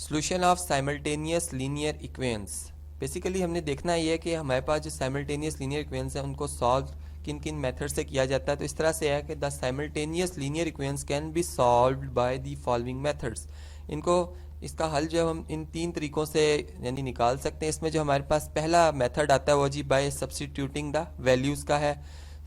Solution of simultaneous linear equations. Basically हमने देखना ये है कि हमारे पास जो साइमल्टेनियस लीनियर इक्वेशंस हैं उनको सॉल्व किन किन मेथड से किया जाता है। तो इस तरह से है कि the simultaneous linear equations can be solved by the following methods. इनको इसका हल जो हम इन तीन तरीकों से यानी निकाल सकते हैं। इसमें जो हमारे पास पहला मेथड आता है वो जी बाय सब्स्टिट्यूटिंग द वैल्यूज़ का है।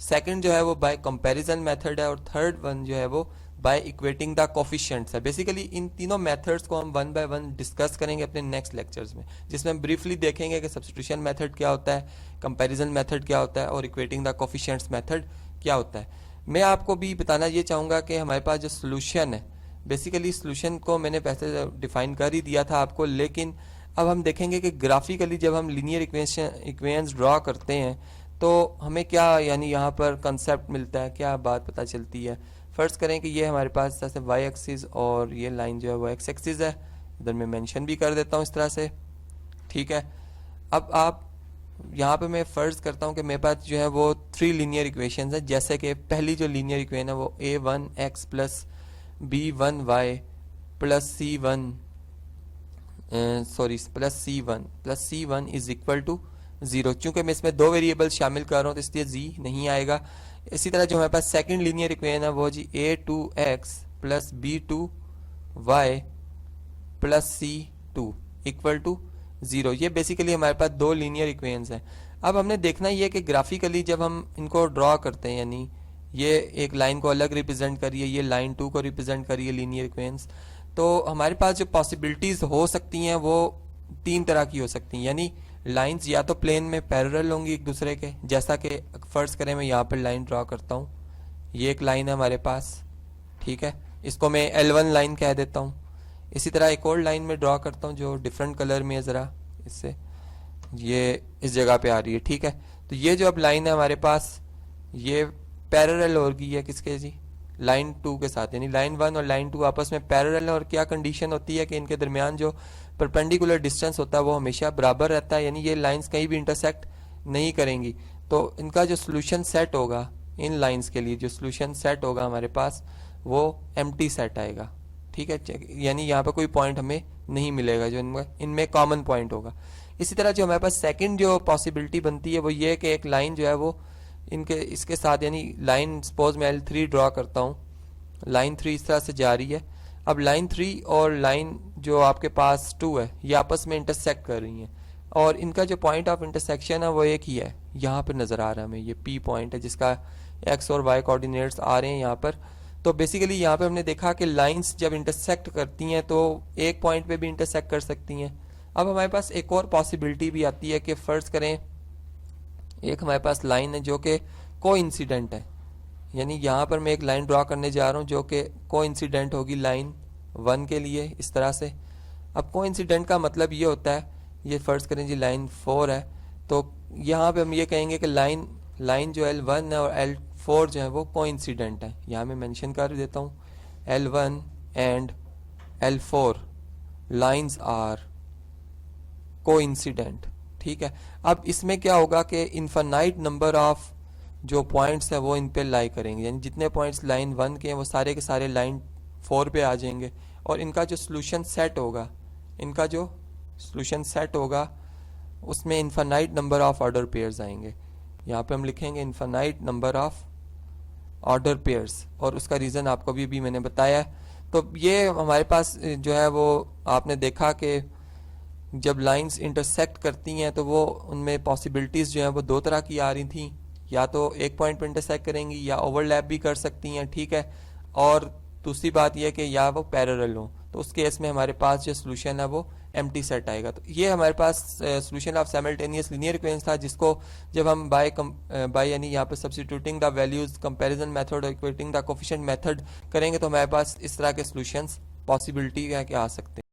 सेकंड जो है वो बाय कंपैरिजन मेथड है और थर्ड वन जो है वो बाय इक्वेटिंग द कोफिशिएंट्स है। बेसिकली इन तीनों मेथड्स को हम वन बाय वन डिस्कस करेंगे अपने नेक्स्ट लेक्चर्स में, जिसमें हम ब्रीफली देखेंगे कि सब्स्टिट्यूशन मेथड क्या होता है, कंपैरिजन मेथड क्या होता है और इक्वेटिंग द कोफिशिएंट्स मेथड क्या होता है। मैं आपको भी बताना ये चाहूँगा कि हमारे पास जो सोल्यूशन है, बेसिकली सोल्यूशन को मैंने पहले डिफाइन कर ही दिया था आपको, लेकिन अब हम देखेंगे कि ग्राफिकली जब हम लीनियर इक्वेशंस ड्रॉ करते हैं तो हमें क्या यानी यहाँ पर कंसेप्ट मिलता है, क्या बात पता चलती है। फर्स्ट करें कि ये हमारे पास जैसे वाई एक्सिस और ये लाइन जो है वो एक्स एक्सिस है। इधर मैं मेंशन भी कर देता हूँ इस तरह से, ठीक है। अब आप यहाँ पे मैं फर्ज करता हूँ कि मेरे पास जो है वो थ्री लीनियर इक्वेशंस है। जैसे कि पहली जो लीनियर इक्वेशन है वो a1x plus b1y plus c1 is equal to 0। चूंकि मैं इसमें दो वेरिएबल शामिल कर रहा हूँ तो इसलिए z नहीं आएगा। इसी तरह जो हमारे पास सेकंड लीनियर इक्वेशन है वो जी a2x plus b2y plus c2 equal to 0। ये बेसिकली हमारे पास दो लीनियर इक्वेशंस हैं। अब हमने देखना ये कि ग्राफिकली जब हम इनको ड्रॉ करते हैं, यानी ये एक लाइन को अलग रिप्रेजेंट करिए, ये लाइन 2 को रिप्रेजेंट करिए लीनियर इक्वेशंस, तो हमारे पास जो पॉसिबिलिटीज हो सकती हैं वो तीन तरह की हो सकती हैं। यानी लाइंस या तो प्लेन में पैरेलल होंगी एक दूसरे के, जैसा कि फर्ज करें मैं यहाँ पर लाइन ड्रॉ करता हूँ, ये एक लाइन है हमारे पास, ठीक है, इसको मैं L1 लाइन कह देता हूँ। इसी तरह एक और लाइन में ड्रॉ करता हूँ जो डिफरेंट कलर में है, ज़रा इससे ये इस जगह पे आ रही है, ठीक है। तो ये जो अब लाइन है हमारे पास ये पैरेलल होगी है किसके जी, लाइन 2 के साथ, यानी लाइन 1 और लाइन 2 आपस में पैरेलल है। और क्या कंडीशन होती है कि इनके दरमियान जो परपेंडिकुलर डिस्टेंस होता है वो हमेशा बराबर रहता है, यानी ये लाइंस कहीं भी इंटरसेक्ट नहीं करेंगी। तो इनका जो सोल्यूशन सेट होगा इन लाइंस के लिए, जो सोल्यूशन सेट होगा हमारे पास वो एम्प्टी सेट आएगा, ठीक है। यानी यहाँ पे कोई पॉइंट हमें नहीं मिलेगा जो इनमें कॉमन पॉइंट होगा। इसी तरह जो हमारे पास सेकंड जो पॉसिबिलिटी बनती है वो ये है कि एक लाइन जो है वो इनके इसके साथ, यानी लाइन सपोज मैं L3 ड्रॉ करता हूँ, लाइन 3 इस तरह से जा रही है। अब लाइन 3 और लाइन जो आपके पास 2 है ये आपस में इंटरसेक्ट कर रही हैं और इनका जो पॉइंट ऑफ इंटरसेक्शन है वो एक ही है, यहाँ पर नज़र आ रहा है हमें, ये P पॉइंट है जिसका x और y कोऑर्डिनेट्स आ रहे हैं यहाँ पर। तो बेसिकली यहाँ पे हमने देखा कि लाइंस जब इंटरसेक्ट करती हैं तो एक पॉइंट पे भी इंटरसेक्ट कर सकती हैं। अब हमारे पास एक और पॉसिबिलिटी भी आती है कि फर्ज करें एक हमारे पास लाइन है जो कि कोइंसिडेंट है, यानी यहाँ पर मैं एक लाइन ड्रॉ करने जा रहा हूँ जो कि कोइंसिडेंट होगी लाइन 1 के लिए इस तरह से। अब कोइंसिडेंट का मतलब ये होता है, ये फर्ज करें जी लाइन 4 है, तो यहाँ पे हम ये कहेंगे कि लाइन जो L1 है और L4 जो है वो कोइंसिडेंट है। यहाँ मैं मेंशन कर देता हूँ L1 and L4 lines are coincident, ठीक है। अब इसमें क्या होगा कि इनफाइनाइट नंबर ऑफ जो पॉइंट्स हैं वो इन पे लाई करेंगे, यानी जितने पॉइंट्स लाइन 1 के हैं वो सारे के सारे लाइन 4 पे आ जाएंगे और इनका जो सोल्यूशन सेट होगा उसमें infinite number of order pairs आएंगे। यहाँ पे हम लिखेंगे infinite number of order pairs और उसका रीज़न आपको भी मैंने बताया है। तो ये हमारे पास जो है वो आपने देखा कि जब लाइंस इंटरसेक्ट करती हैं तो वो उनमें पॉसिबिलिटीज़ जो हैं वो दो तरह की आ रही थी, या तो एक पॉइंट पर इंटरसेक्ट करेंगी या ओवरलैप भी कर सकती हैं, ठीक है। और दूसरी बात यह कि या वो पैरेलल हो, तो उस केस में हमारे पास जो सोल्यूशन है वो एम्प्टी सेट आएगा। तो ये हमारे पास solution of simultaneous linear equations था, जिसको जब हम बाय यानी यहाँ पर substituting the values, comparison method और इक्वेटिंग द कोफिशिएंट मेथड करेंगे तो हमारे पास इस तरह के सोल्यूशंस पॉसिबिलिटी है कि आ सकते हैं।